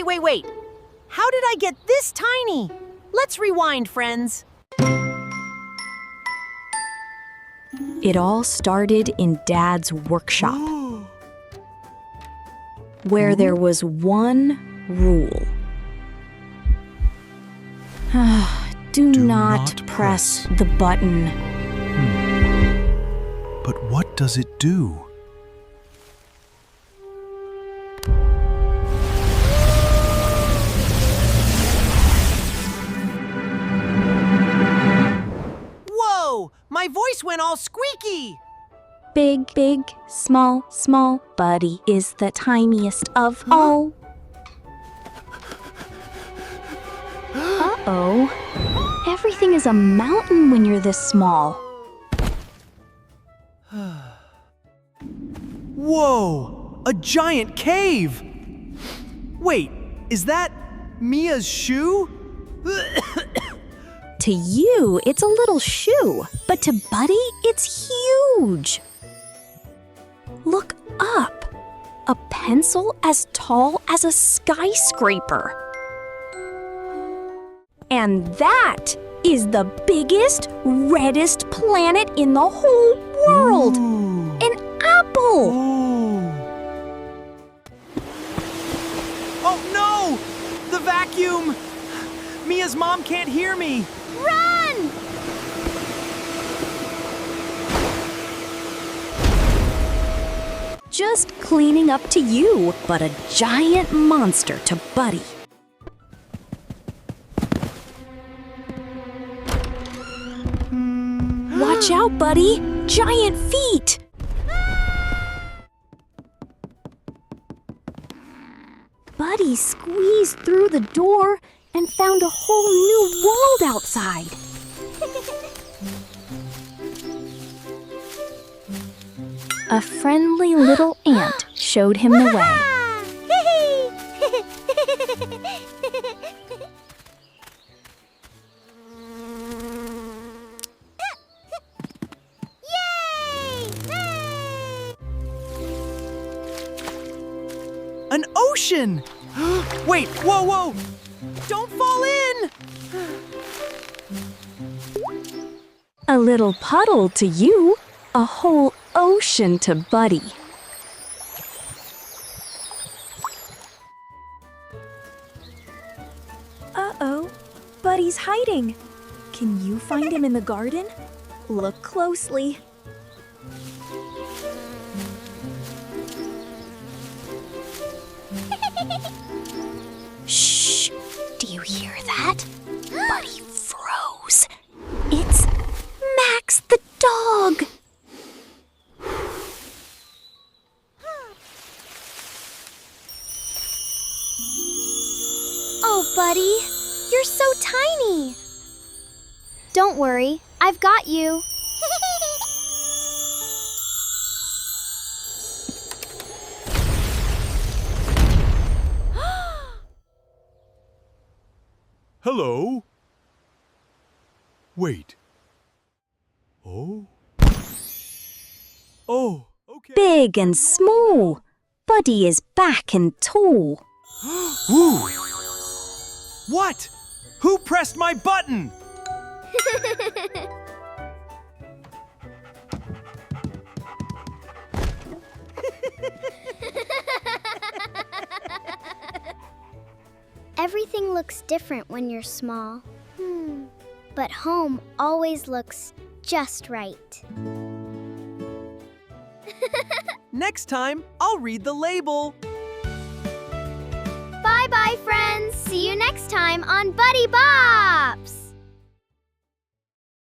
Wait. How did I get this tiny? Let's rewind, friends. It all started in Dad's workshop, where there was one rule. Do not press the button. But what does it do? Whoa! My voice went all squeaky! Big, big, small, small, Buddy is the tiniest of all. Uh-oh. Everything is a mountain when you're this small. Whoa! A giant cave! Wait, is that Mia's shoe? To you, it's a little shoe, but to Buddy, it's huge. Look up. A pencil as tall as a skyscraper. And that is the biggest, reddest planet in the whole world. Ooh. An apple. Ooh. Oh no! The vacuum! Mia's mom can't hear me. Run! Just cleaning up to you, but a giant monster to Buddy. Watch out, Buddy! Giant feet! Buddy squeezed through the door and found a whole new world outside. A friendly little ant showed him the way. An ocean! Wait, whoa! Don't fall in! A little puddle to you, a whole ocean to Buddy. Uh-oh, Buddy's hiding. Can you find him in the garden? Look closely. Shh! Do you hear that? Buddy froze. It's Max the dog. Oh, Buddy, you're so tiny. Don't worry, I've got you. Hello? Wait. Oh? Oh, okay. Big and small. Buddy is back and tall. Ooh! What? Who pressed my button? Everything looks different when you're small. But home always looks just right. Next time, I'll read the label. Bye-bye, friends. See you next time on Buddy Bops.